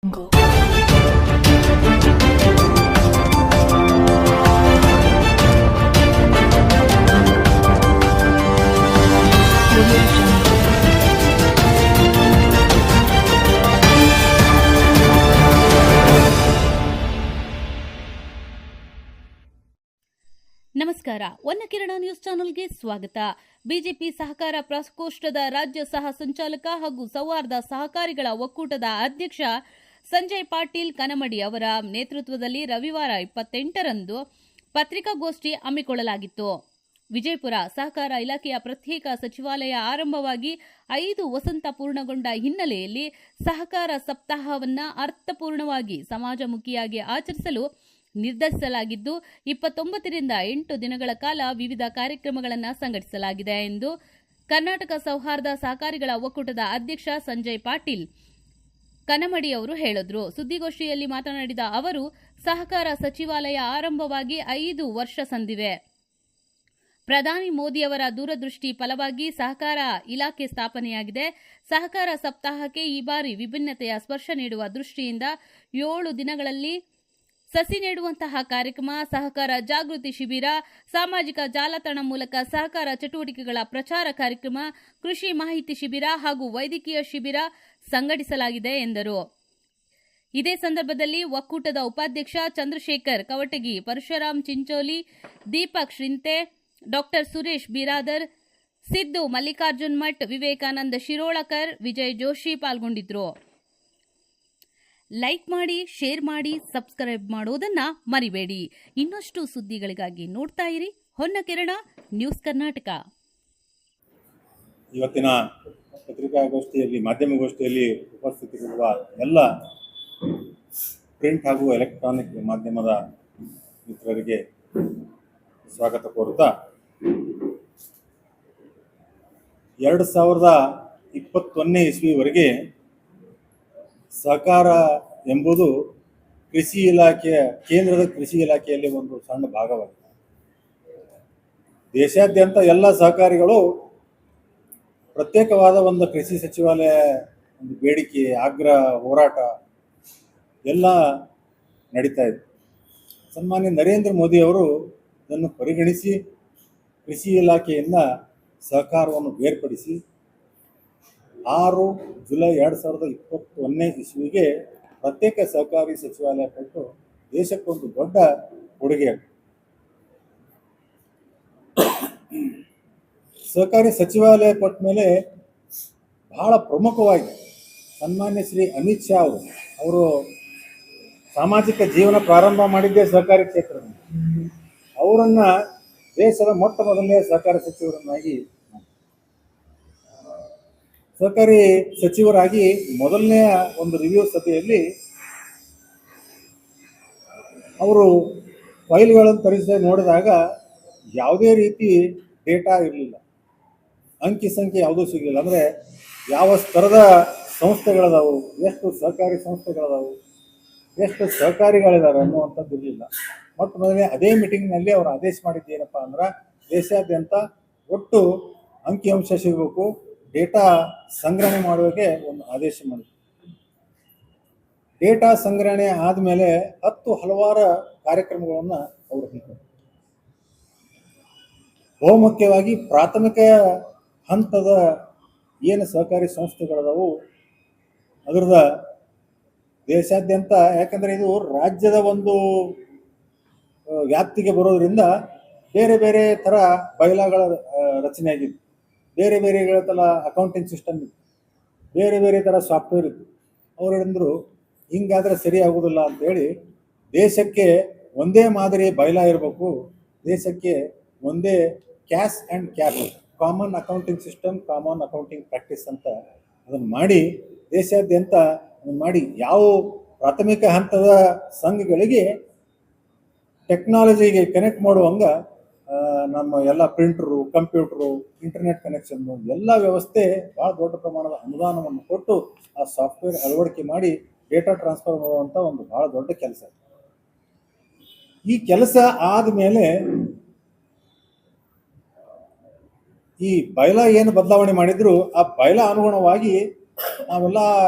Jungle. Audio Jungle. ನಮಸ್ಕಾರ. ವನ್ನಕಿರಣ news ಚಾನೆಲ್ಗೆ ಸ್ವಾಗತ. ಬಿಜೆಪಿ ಸಹಕಾರ ಪ್ರಕೋಷ್ಠದ ರಾಜ್ಯ ಸಹ ಸಂಚಾಲಕ ಹಾಗೂ ಸೌಹಾರ್ದ ಸಹಕಾರಿಗಳ ಒಕ್ಕೂಟದ ಅಧ್ಯಕ್ಷ ಸಂಜಯ್ ಪಾಟೀಲ್ ಕನಮಡಿ ಅವರ ನೇತೃತ್ವದಲ್ಲಿ ರವಿವಾರ 28ರಂದು ಪತ್ರಿಕಾಗೋಷ್ಠಿ ಹಮ್ಮಿಕೊಳ್ಳಲಾಗಿತ್ತು. ವಿಜಯಪುರ ಸಹಕಾರ ಇಲಾಖೆಯ ಪ್ರತ್ಯೇಕ ಸಚಿವಾಲಯ ಆರಂಭವಾಗಿ 5 ವಸಂತ ಪೂರ್ಣಗೊಂಡ ಹಿನ್ನೆಲೆಯಲ್ಲಿ ಸಹಕಾರ ಸಪ್ತಾಹವನ್ನು ಅರ್ಥಪೂರ್ಣವಾಗಿ ಸಮಾಜಮುಖಿಯಾಗಿ ಆಚರಿಸಲು ನಿರ್ಧರಿಸಲಾಗಿದ್ದು 29ರಿಂದ 8 ದಿನಗಳ ಕಾಲ ವಿವಿಧ ಕಾರ್ಯಕ್ರಮಗಳನ್ನು ಸಂಘಟಿಸಲಾಗಿದೆ ಎಂದು ಕರ್ನಾಟಕ ಸೌಹಾರ್ದ ಸಹಕಾರಿಗಳ ಒಕ್ಕೂಟದ ಅಧ್ಯಕ್ಷ ಸಂಜಯ್ ಪಾಟೀಲ್ ಕನಮಡಿ ಅವರು ಹೇಳಿದರು. ಸುದ್ದಿಗೋಷ್ಠಿಯಲ್ಲಿ ಮಾತನಾಡಿದ ಅವರು, ಸಹಕಾರ ಸಚಿವಾಲಯ ಆರಂಭವಾಗಿ 5 ವರ್ಷ ಸಂದಿವೆ. ಪ್ರಧಾನಿ ಮೋದಿಯವರ ದೂರದೃಷ್ಟಿ ಫಲವಾಗಿ ಸಹಕಾರ ಇಲಾಖೆ ಸ್ಥಾಪನೆಯಾಗಿದೆ. ಸಹಕಾರ ಸಪ್ತಾಹಕ್ಕೆ ಈ ಬಾರಿ ವಿಭಿನ್ನತೆಯ ಸ್ಪರ್ಶ ನೀಡುವ ದೃಷ್ಟಿಯಿಂದ 7 ದಿನಗಳಲ್ಲಿ ಸಸಿ ನೆಡುವಂತಹ ಕಾರ್ಯಕ್ರಮ, ಸಹಕಾರ ಜಾಗೃತಿ ಶಿಬಿರ, ಸಾಮಾಜಿಕ ಜಾಲತಾಣ ಮೂಲಕ ಸಹಕಾರ ಚಟುವಟಿಕೆಗಳ ಪ್ರಚಾರ ಕಾರ್ಯಕ್ರಮ, ಕೃಷಿ ಮಾಹಿತಿ ಶಿಬಿರ ಹಾಗೂ ವೈದ್ಯಕೀಯ ಶಿಬಿರ ಸಂಘಟಿಸಲಾಗಿದೆ ಎಂದರು. ಇದೇ ಸಂದರ್ಭದಲ್ಲಿ ಒಕ್ಕೂಟದ ಉಪಾಧ್ಯಕ್ಷ ಚಂದ್ರಶೇಖರ್ ಕವಟಗಿ, ಪರಶುರಾಮ್ ಚಿಂಚೋಲಿ, ದೀಪಕ್ ಶ್ರಿಂತೆ, ಡಾ ಸುರೇಶ್ ಬಿರಾದರ್, ಸಿದ್ದು ಮಲ್ಲಿಕಾರ್ಜುನ್ ಮಠ್, ವಿವೇಕಾನಂದ ಶಿರೋಳಕರ್, ವಿಜಯ್ ಜೋಶಿ ಪಾಲ್ಗೊಂಡಿದ್ದರು. ಲೈಕ್ ಮಾಡಿ, ಶೇರ್ ಮಾಡಿ, ಸಬ್ಸ್ಕ್ರೈಬ್ ಮಾಡುವುದನ್ನ ಮರಿಬೇಡಿ. ಇನ್ನಷ್ಟು ಸುದ್ದಿಗಳಿಗಾಗಿ ನೋಡ್ತಾ ಇರಿ ಹೊನ್ನಕಿರಣ ನ್ಯೂಸ್ ಕರ್ನಾಟಕ. ಇವತ್ತಿನ ಪತ್ರಿಕಾಗೋಷ್ಠಿಯಲ್ಲಿ, ಮಾಧ್ಯಮಗೋಷ್ಠಿಯಲ್ಲಿ ಉಪಸ್ಥಿತರಿರುವ ಎಲ್ಲ ಪ್ರಿಂಟ್ ಹಾಗೂ ಎಲೆಕ್ಟ್ರಾನಿಕ್ ಮಾಧ್ಯಮದ ಮಿತ್ರರಿಗೆ ಸ್ವಾಗತ ಕೋರುತ್ತಾ, 2021ನೇ ಇಸ್ವಿವರೆಗೆ ಸಹಕಾರ ಎಂಬುದು ಕೃಷಿ ಇಲಾಖೆಯ, ಕೇಂದ್ರದ ಕೃಷಿ ಇಲಾಖೆಯಲ್ಲಿ ಒಂದು ಸಣ್ಣ ಭಾಗವಾಗಿದೆ. ದೇಶಾದ್ಯಂತ ಎಲ್ಲ ಸಹಕಾರಿಗಳು ಪ್ರತ್ಯೇಕವಾದ ಒಂದು ಕೃಷಿ ಸಚಿವಾಲಯ ಒಂದು ಬೇಡಿಕೆ, ಆಗ್ರಹ, ಹೋರಾಟ ಎಲ್ಲ ನಡೀತಾ ಇದೆ. ಸನ್ಮಾನ್ಯ ನರೇಂದ್ರ ಮೋದಿ ಅವರು ಇದನ್ನು ಪರಿಗಣಿಸಿ ಕೃಷಿ ಇಲಾಖೆಯಿಂದ ಸಹಕಾರವನ್ನು ಬೇರ್ಪಡಿಸಿ 6 ಜುಲೈ 2021ನೇ ಇಸ್ವಿಗೆ ಪ್ರತ್ಯೇಕ ಸಹಕಾರಿ ಸಚಿವಾಲಯ ಕೊಟ್ಟು ದೇಶಕ್ಕೊಂದು ದೊಡ್ಡ ಕೊಡುಗೆ. ಸಹಕಾರಿ ಸಚಿವಾಲಯ ಕೊಟ್ಟ ಮೇಲೆ ಬಹಳ ಪ್ರಮುಖವಾಗಿ ಸನ್ಮಾನ್ಯ ಶ್ರೀ ಅಮಿತ್ ಶಾ ಅವರು ಸಾಮಾಜಿಕ ಜೀವನ ಪ್ರಾರಂಭ ಮಾಡಿದ್ದೇ ಸಹಕಾರಿ ಕ್ಷೇತ್ರದಲ್ಲಿ. ಅವರನ್ನು ದೇಶದ ಮೊಟ್ಟ ಮೊದಲನೇ ಸಹಕಾರಿ ಸಚಿವರನ್ನಾಗಿ, ಸಹಕಾರಿ ಸಚಿವರಾಗಿ ಮೊದಲನೆಯ ಒಂದು ರಿವ್ಯೂ ಸಭೆಯಲ್ಲಿ ಅವರು ಫೈಲ್ಗಳನ್ನು ತರಿಸಿ ನೋಡಿದಾಗ ಯಾವುದೇ ರೀತಿ ಡೇಟಾ ಇರಲಿಲ್ಲ, ಅಂಕಿ ಸಂಖ್ಯೆ ಯಾವುದೂ ಸಿಗಲಿಲ್ಲ. ಅಂದರೆ ಯಾವ ಸ್ತರದ ಸಂಸ್ಥೆಗಳದಾವು, ಎಷ್ಟು ಸಹಕಾರಿ ಸಂಸ್ಥೆಗಳದಾವು, ಎಷ್ಟು ಸಹಕಾರಿಗಳಿದ್ದಾರೆ ಅನ್ನುವಂಥದ್ದು ಇರಲಿಲ್ಲ. ಮೊಟ್ಟ ಮೊದಲನೇ ಅದೇ ಮೀಟಿಂಗ್ನಲ್ಲಿ ಅವರು ಆದೇಶ ಮಾಡಿದ್ದೇನಪ್ಪ ಅಂದ್ರೆ, ದೇಶಾದ್ಯಂತ ಒಟ್ಟು ಅಂಕಿಅಂಶ ಸಿಗಬೇಕು, ಡೇಟಾ ಸಂಗ್ರಹಣೆ ಮಾಡುವಾಗೆ ಒಂದು ಆದೇಶ ಮಾಡಿದ್ರು. ಡೇಟಾ ಸಂಗ್ರಹಣೆ ಆದಮೇಲೆ ಹಲವಾರು ಕಾರ್ಯಕ್ರಮಗಳನ್ನು ಅವರು ಹಮ್ಮಿಕೊಂಡರು. ಬಹುಮುಖ್ಯವಾಗಿ ಪ್ರಾಥಮಿಕ ಹಂತದ ಏನು ಸಹಕಾರಿ ಸಂಸ್ಥೆಗಳದಾವು ಅದರದ ದೇಶಾದ್ಯಂತ, ಯಾಕಂದರೆ ಇದು ರಾಜ್ಯದ ಒಂದು ವ್ಯಾಪ್ತಿಗೆ ಬರೋದ್ರಿಂದ ಬೇರೆ ಬೇರೆ ಥರ ಬಯಲಾಗಳ ರಚನೆ ಆಗಿತ್ತು, ಬೇರೆ ಬೇರೆ ಥರ ಅಕೌಂಟಿಂಗ್ ಸಿಸ್ಟಮ್ ಇತ್ತು, ಬೇರೆ ಬೇರೆ ಥರ ಸಾಫ್ಟ್ವೇರ್ ಇತ್ತು. ಅವರಂದರು ಹಿಂಗಾದರೆ ಸರಿ ಆಗೋದಿಲ್ಲ ಅಂತೇಳಿ ದೇಶಕ್ಕೆ ಒಂದೇ ಮಾದರಿ ಬಯಲ ಇರಬೇಕು, ದೇಶಕ್ಕೆ ಒಂದೇ cash and cap, common accounting system, common accounting practice ಅಂತ ಅದನ್ನು ಮಾಡಿ ದೇಶಾದ್ಯಂತ ಅದನ್ನು ಮಾಡಿ ಯಾವ ಪ್ರಾಥಮಿಕ ಹಂತದ ಸಂಘಗಳಿಗೆ ಟೆಕ್ನಾಲಜಿಗೆ ಕನೆಕ್ಟ್ ಮಾಡುವಂಗೆ ನಮ್ಮ ಎಲ್ಲ ಪ್ರಿಂಟ್ರು, ಕಂಪ್ಯೂಟ್ರು, ಇಂಟರ್ನೆಟ್ ಕನೆಕ್ಷನ್ನು ಎಲ್ಲ ವ್ಯವಸ್ಥೆ ಭಾಳ ದೊಡ್ಡ ಪ್ರಮಾಣದ ಅನುದಾನವನ್ನು ಕೊಟ್ಟು ಆ ಸಾಫ್ಟ್ವೇರ್ ಅಳವಡಿಕೆ ಮಾಡಿ ಡೇಟಾ ಟ್ರಾನ್ಸ್ಫರ್ ಮಾಡುವಂಥ ಒಂದು ಭಾಳ ದೊಡ್ಡ ಕೆಲಸ. ಈ ಕೆಲಸ ಆದಮೇಲೆ ಈ ಬಯಲ ಏನು ಬದಲಾವಣೆ ಮಾಡಿದ್ರು ಆ ಬಯಲ ಅನುಗುಣವಾಗಿ ನಾವೆಲ್ಲ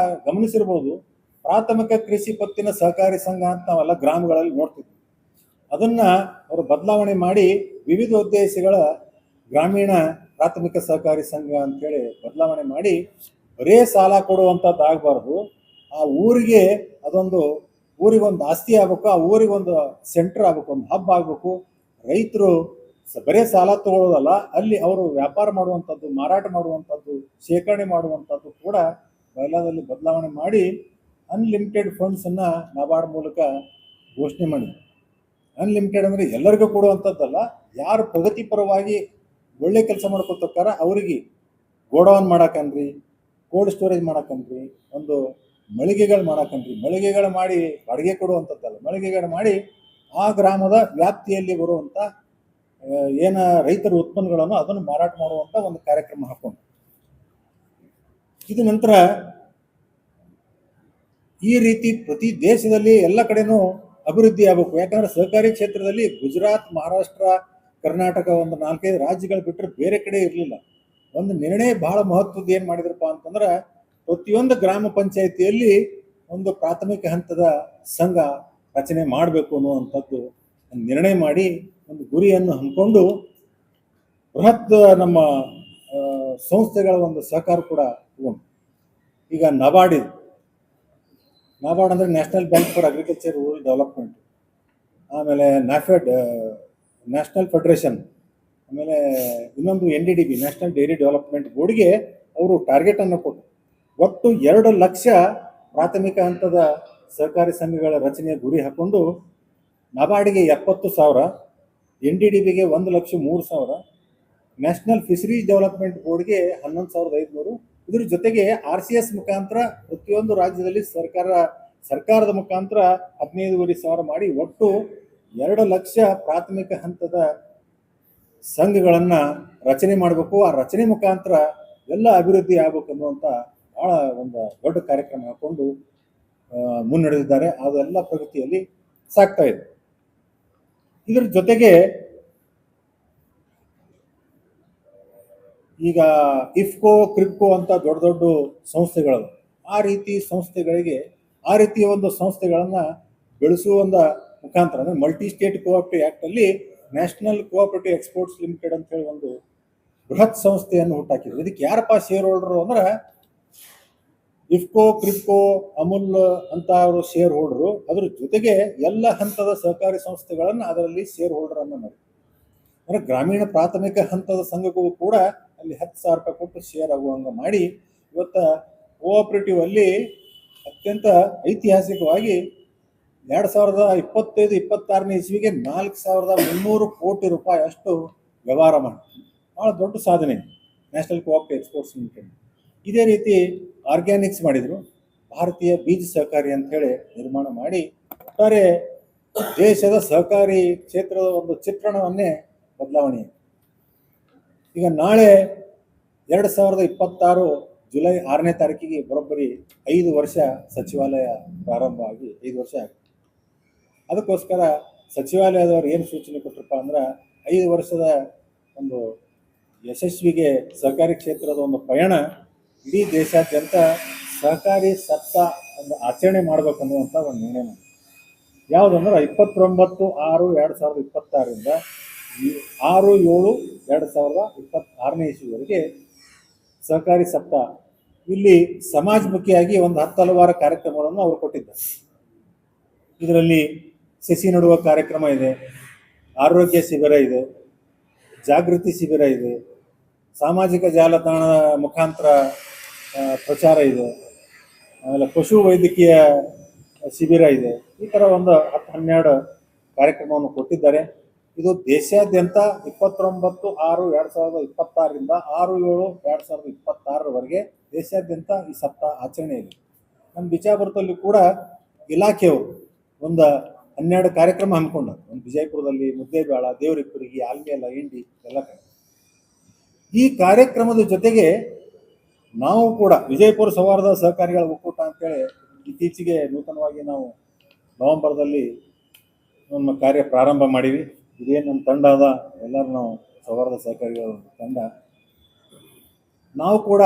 ಗಮನಿಸಿರ್ಬೋದು, ಪ್ರಾಥಮಿಕ ಕೃಷಿ ಪತ್ತಿನ ಸಹಕಾರಿ ಸಂಘ ಅಂತ ನಾವೆಲ್ಲ ಗ್ರಾಮಗಳಲ್ಲಿ ನೋಡ್ತಿದ್ವಿ. ಅದನ್ನ ಅವರು ಬದಲಾವಣೆ ಮಾಡಿ ವಿವಿಧ ಉದ್ದೇಶಗಳ ಗ್ರಾಮೀಣ ಪ್ರಾಥಮಿಕ ಸಹಕಾರಿ ಸಂಘ ಅಂತೇಳಿ ಬದಲಾವಣೆ ಮಾಡಿ ಬರೇ ಸಾಲ ಕೊಡುವಂಥದ್ದು ಆಗಬಾರ್ದು. ಆ ಊರಿಗೆ ಅದೊಂದು ಊರಿಗೊಂದು ಆಸ್ತಿ ಆಗ್ಬೇಕು, ಆ ಊರಿಗೊಂದು ಸೆಂಟರ್ ಆಗ್ಬೇಕು, ಒಂದು ಹಬ್ ಆಗಬೇಕು. ರೈತರು ಬರೇ ಸಾಲ ತಗೊಳ್ಳೋದಲ್ಲ, ಅಲ್ಲಿ ಅವರು ವ್ಯಾಪಾರ ಮಾಡುವಂಥದ್ದು, ಮಾರಾಟ ಮಾಡುವಂಥದ್ದು, ಶೇಖರಣೆ ಮಾಡುವಂಥದ್ದು ಕೂಡ ಬಯಲಾದಲ್ಲಿ ಬದಲಾವಣೆ ಮಾಡಿ ಅನ್ಲಿಮಿಟೆಡ್ ಫಂಡ್ಸನ್ನು ನಬಾರ್ಡ್ ಮೂಲಕ ಘೋಷಣೆ ಮಾಡಿ. ಅನ್ಲಿಮಿಟೆಡ್ ಅಂದರೆ ಎಲ್ಲರಿಗೂ ಕೊಡುವಂಥದ್ದಲ್ಲ, ಯಾರು ಪ್ರಗತಿಪರವಾಗಿ ಒಳ್ಳೆ ಕೆಲಸ ಮಾಡ್ಕೊತಾರ ಅವರಿಗೆ ಗೋಡೌನ್ ಮಾಡಕನ್ರಿ, ಕೋಲ್ಡ್ ಸ್ಟೋರೇಜ್ ಮಾಡಕನ್ರಿ, ಒಂದು ಮಳಿಗೆಗಳು ಮಾಡಕನ್ರಿ, ಮಳಿಗೆಗಳು ಮಾಡಿ ಬಾಡಿಗೆ ಕೊಡುವಂಥದ್ದಲ್ಲ, ಮಳಿಗೆಗಳು ಮಾಡಿ ಆ ಗ್ರಾಮದ ವ್ಯಾಪ್ತಿಯಲ್ಲಿ ಬರುವಂಥ ಏನ ರೈತರ ಉತ್ಪನ್ನಗಳನ್ನು ಅದನ್ನು ಮಾರಾಟ ಮಾಡುವಂಥ ಒಂದು ಕಾರ್ಯಕ್ರಮ ಹಾಕೊಂಡು ಇದು ನಂತರ ಈ ರೀತಿ ಪ್ರತಿ ದೇಶದಲ್ಲಿ ಎಲ್ಲ ಕಡೆನೂ ಅಭಿವೃದ್ಧಿ ಆಗಬೇಕು. ಯಾಕಂದ್ರೆ ಸಹಕಾರಿ ಕ್ಷೇತ್ರದಲ್ಲಿ ಗುಜರಾತ್, ಮಹಾರಾಷ್ಟ್ರ, ಕರ್ನಾಟಕ ಒಂದು 4-5 ರಾಜ್ಯಗಳು ಬಿಟ್ಟರೆ ಬೇರೆ ಕಡೆ ಇರಲಿಲ್ಲ. ಒಂದು ನಿರ್ಣಯ ಬಹಳ ಮಹತ್ವದ ಏನು ಮಾಡಿದ್ರಪ್ಪ ಅಂತಂದ್ರೆ ಪ್ರತಿಯೊಂದು ಗ್ರಾಮ ಪಂಚಾಯಿತಿಯಲ್ಲಿ ಒಂದು ಪ್ರಾಥಮಿಕ ಹಂತದ ಸಂಘ ರಚನೆ ಮಾಡಬೇಕು ಅನ್ನುವಂಥದ್ದು ನಿರ್ಣಯ ಮಾಡಿ ಒಂದು ಗುರಿಯನ್ನು ಹಮ್ಮಿಕೊಂಡು ಬೃಹತ್ ನಮ್ಮ ಸಂಸ್ಥೆಗಳ ಒಂದು ಸಹಕಾರ ಕೂಡ ತಗೊಂಡು ಈಗ ನಬಾರ್ಡ್ ಇದೆ. ನಬಾರ್ಡ್ ಅಂದರೆ national bank for agriculture rural development, ಆಮೇಲೆ ನ್ಯಾಫೆಡ್ ನ್ಯಾಷನಲ್ ಫೆಡರೇಷನ್, ಆಮೇಲೆ ಇನ್ನೊಂದು NDDB ನ್ಯಾಷನಲ್ ಡೈರಿ ಡೆವಲಪ್ಮೆಂಟ್ ಬೋರ್ಡ್ಗೆ ಅವರು ಟಾರ್ಗೆಟನ್ನು ಕೊಟ್ಟು ಒಟ್ಟು 2 ಲಕ್ಷ ಪ್ರಾಥಮಿಕ ಹಂತದ ಸಹಕಾರಿ ಸಂಘಗಳ ರಚನೆಯ ಗುರಿ ಹಾಕೊಂಡು ನಬಾರ್ಡ್ಗೆ 70,000, NDDBಗೆ 1,03,000, ನ್ಯಾಷನಲ್ ಫಿಶರೀಸ್ ಡೆವಲಪ್ಮೆಂಟ್ ಬೋರ್ಡ್ಗೆ 11,500. ಇದ್ರ ಜೊತೆಗೆ RCS ಮುಖಾಂತರ ಪ್ರತಿಯೊಂದು ರಾಜ್ಯದಲ್ಲಿ ಸರ್ಕಾರದ ಮುಖಾಂತರ 15,500 ಮಾಡಿ ಒಟ್ಟು 2 ಲಕ್ಷ ಪ್ರಾಥಮಿಕ ಹಂತದ ಸಂಘಗಳನ್ನು ರಚನೆ ಮಾಡಬೇಕು. ಆ ರಚನೆ ಮುಖಾಂತರ ಎಲ್ಲ ಅಭಿವೃದ್ಧಿ ಆಗಬೇಕು ಅನ್ನುವಂಥ ಬಹಳ ಒಂದು ದೊಡ್ಡ ಕಾರ್ಯಕ್ರಮ ಹಾಕೊಂಡು ಮುನ್ನಡೆದಿದ್ದಾರೆ. ಅದೆಲ್ಲ ಪ್ರಗತಿಯಲ್ಲಿ ಸಾಗ್ತಾ ಇದೆ. ಇದರ ಜೊತೆಗೆ ಈಗ ಇಫ್ಕೋ, ಕ್ರಿಪ್ಕೋ ಅಂತ ದೊಡ್ಡ ದೊಡ್ಡ ಸಂಸ್ಥೆಗಳು, ಆ ರೀತಿಯ ಒಂದು ಸಂಸ್ಥೆಗಳನ್ನು ಬೆಳೆಸುವ ಒಂದು ಮುಖಾಂತರ ಅಂದರೆ ಮಲ್ಟಿ ಸ್ಟೇಟ್ ಕೋಆಪರೇಟಿವ್ ಆ್ಯಕ್ಟಲ್ಲಿ ನ್ಯಾಷನಲ್ ಕೋಆಪರೇಟಿವ್ ಎಕ್ಸ್ಪೋರ್ಟ್ಸ್ ಲಿಮಿಟೆಡ್ ಅಂತ ಹೇಳಿ ಒಂದು ಬೃಹತ್ ಸಂಸ್ಥೆಯನ್ನು ಹುಟ್ಟಾಕಿದ್ರು. ಇದಕ್ಕೆ ಯಾರಪ್ಪ ಶೇರ್ ಹೋಲ್ಡರು ಅಂದ್ರೆ ಇಫ್ಕೋ, ಕ್ರಿಪ್ಕೋ, ಅಮೂಲ್ ಅಂತ ಅವರು ಶೇರ್ ಹೋಲ್ಡರು. ಅದ್ರ ಜೊತೆಗೆ ಎಲ್ಲ ಹಂತದ ಸಹಕಾರಿ ಸಂಸ್ಥೆಗಳನ್ನು ಅದರಲ್ಲಿ ಶೇರ್ ಹೋಲ್ಡರ್ ಅನ್ನು ಮಾಡಿ, ಅಂದರೆ ಗ್ರಾಮೀಣ ಪ್ರಾಥಮಿಕ ಹಂತದ ಸಂಘಗಳು ಕೂಡ ಅಲ್ಲಿ 10,000 ರೂಪಾಯಿ ಕೊಟ್ಟು ಶೇರ್ ಆಗುವಂಗೆ ಮಾಡಿ ಇವತ್ತು ಕೋಆಪರೇಟಿವ್ ಅಲ್ಲಿ ಅತ್ಯಂತ ಐತಿಹಾಸಿಕವಾಗಿ 2025-26ನೇ ಇಸ್ವಿಗೆ 4,300 ಕೋಟಿ ರೂಪಾಯಿ ಅಷ್ಟು ವ್ಯವಹಾರ ಮಾಡಿ ಭಾಳ ದೊಡ್ಡ ಸಾಧನೆ ನ್ಯಾಷನಲ್ ಕೋಆಪರೇಟಿವ್ ಎಕ್ಸ್ಪೋರ್ಟ್ಸ್ ಲಿಮಿಟೆಡ್. ಇದೇ ರೀತಿ ಆರ್ಗ್ಯಾನಿಕ್ಸ್ ಮಾಡಿದರು, ಭಾರತೀಯ ಬೀಜ ಸಹಕಾರಿ ಅಂಥೇಳಿ ನಿರ್ಮಾಣ ಮಾಡಿ ಒಟ್ಟಾರೆ ದೇಶದ ಸಹಕಾರಿ ಕ್ಷೇತ್ರದ ಒಂದು ಚಿತ್ರಣವನ್ನೇ ಬದಲಾವಣೆ. ಈಗ ನಾಳೆ 2026 ಜುಲೈ 6ನೇ ತಾರೀಕಿಗೆ ಬರೋಬ್ಬರಿ 5 ವರ್ಷ ಸಚಿವಾಲಯ ಪ್ರಾರಂಭ ಆಗಿ 5 ವರ್ಷ ಆಗಿದೆ. ಅದಕ್ಕೋಸ್ಕರ ಸಚಿವಾಲಯದವರು ಏನು ಸೂಚನೆ ಕೊಟ್ಟರಪ್ಪ ಅಂದ್ರೆ 5 ವರ್ಷದ ಒಂದು ಯಶಸ್ವಿಗೆ ಸಹಕಾರಿ ಕ್ಷೇತ್ರದ ಒಂದು ಪಯಣ ಇಡೀ ದೇಶಾದ್ಯಂತ ಸಹಕಾರಿ ಸಪ್ತಾಹ ಒಂದು ಆಚರಣೆ ಮಾಡಬೇಕನ್ನುವಂಥ ಒಂದು ನಿರ್ಣಯ ಮಾಡಿ. ಯಾವುದಂದ್ರೆ 29/6/2026ರಿಂದ 6/7/2026ನೇ ಇಸ್ವಿವರೆಗೆ ಸಹಕಾರಿ ಸಪ್ತಾಹ. ಇಲ್ಲಿ ಸಮಾಜಮುಖಿಯಾಗಿ ಒಂದು 10 ಹಲವಾರು ಕಾರ್ಯಕ್ರಮಗಳನ್ನು ಅವರು ಕೊಟ್ಟಿದ್ದಾರೆ. ಇದರಲ್ಲಿ ಸಸಿ ನೆಡುವ ಕಾರ್ಯಕ್ರಮ ಇದೆ, ಆರೋಗ್ಯ ಶಿಬಿರ ಇದೆ, ಜಾಗೃತಿ ಶಿಬಿರ ಇದೆ, ಸಾಮಾಜಿಕ ಜಾಲತಾಣ ಮುಖಾಂತರ ಪ್ರಚಾರ ಇದೆ, ಆಮೇಲೆ ಪಶು ವೈದ್ಯಕೀಯ ಶಿಬಿರ ಇದೆ. ಈ ಥರ ಒಂದು 10-12 ಕಾರ್ಯಕ್ರಮವನ್ನು ಕೊಟ್ಟಿದ್ದಾರೆ. ಇದು ದೇಶಾದ್ಯಂತ 29/6/2026ರಿಂದ 6/7/2026ರವರೆಗೆ ದೇಶಾದ್ಯಂತ ಈ ಸಪ್ತಾಹ ಆಚರಣೆ ಇದೆ. ನಮ್ಮ ಬಿಜಾಪುರದಲ್ಲಿ ಕೂಡ ಇಲಾಖೆಯವರು ಒಂದು 12 ಕಾರ್ಯಕ್ರಮ ಹಮ್ಮಿಕೊಂಡರು. ಒಂದು ವಿಜಯಪುರದಲ್ಲಿ ಮುದ್ದೇಬೇಳ, ದೇವರಿಪ್ಪರಿಗೆ, ಆಲ್ಮೇಲ, ಇಂಡಿ ಎಲ್ಲ ಕಡೆ. ಈ ಕಾರ್ಯಕ್ರಮದ ಜೊತೆಗೆ ನಾವು ಕೂಡ ವಿಜಯಪುರ ಸೌಹಾರ್ದ ಸಹಕಾರಿಗಳ ಒಕ್ಕೂಟ ಅಂತೇಳಿ ಇತ್ತೀಚೆಗೆ ನೂತನವಾಗಿ ನಾವು ನವೆಂಬರ್ದಲ್ಲಿ ನಮ್ಮ ಕಾರ್ಯ ಪ್ರಾರಂಭ ಮಾಡೀವಿ. ಇದೇನು ನಮ್ಮ ತಂಡ ಅದ, ಎಲ್ಲರೂ ನಾವು ಸೌಹಾರ್ದ ಸಹಕಾರಿಗಳ ತಂಡ. ನಾವು ಕೂಡ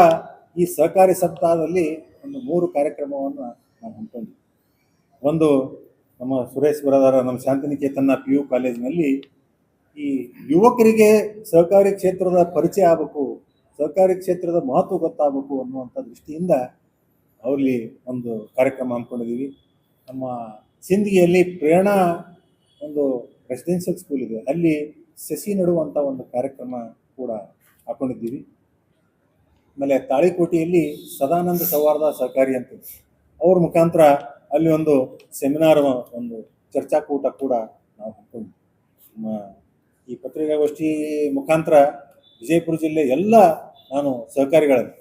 ಈ ಸಹಕಾರಿ ಸಪ್ತಾಹದಲ್ಲಿ ಒಂದು 3 ಕಾರ್ಯಕ್ರಮವನ್ನು ನಾವು ಹಮ್ಮಿಕೊಂಡ್ವಿ. ಒಂದು ನಮ್ಮ ಸುರೇಶ್ ಬ್ರದರ ನಮ್ಮ ಶಾಂತಿನಿಕೇತನ PU ಕಾಲೇಜಿನಲ್ಲಿ ಈ ಯುವಕರಿಗೆ ಸಹಕಾರಿ ಕ್ಷೇತ್ರದ ಪರಿಚಯ ಆಗಬೇಕು, ಸಹಕಾರಿ ಕ್ಷೇತ್ರದ ಮಹತ್ವ ಗೊತ್ತಾಗಬೇಕು ಅನ್ನುವಂಥ ದೃಷ್ಟಿಯಿಂದ ಅವರಲ್ಲಿ ಒಂದು ಕಾರ್ಯಕ್ರಮ ಹಮ್ಮಿಕೊಂಡಿದ್ದೀವಿ. ನಮ್ಮ ಸಿಂದಗಿಯಲ್ಲಿ ಪ್ರೇರಣಾ ಒಂದು ರೆಸಿಡೆನ್ಷಿಯಲ್ ಸ್ಕೂಲ್ ಇದೆ, ಅಲ್ಲಿ ಸಸಿ ನೆಡುವಂಥ ಒಂದು ಕಾರ್ಯಕ್ರಮ ಕೂಡ ಹಾಕೊಂಡಿದ್ದೀವಿ. ಆಮೇಲೆ ತಾಳಿಕೋಟೆಯಲ್ಲಿ ಸದಾನಂದ ಸೌಹಾರ್ದ ಸಹಕಾರಿ ಅಂತ ಅವ್ರ ಮುಖಾಂತರ ಅಲ್ಲಿ ಒಂದು ಸೆಮಿನಾರ್, ಒಂದು ಚರ್ಚಾಕೂಟ ಕೂಡ ನಾವು ಹಾಕ್ಕೊಂಡ್ವಿ. ನಮ್ಮ ಈ ಪತ್ರಿಕಾಗೋಷ್ಠಿ ಮುಖಾಂತರ ವಿಜಯಪುರ ಜಿಲ್ಲೆ ಎಲ್ಲ ನಾನು ಸಹಕಾರಿಗಳಲ್ಲಿ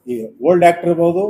ಈ ಓಲ್ಡ್ ಆ್ಯಕ್ಟರ್ ಇರ್ಬೋದು,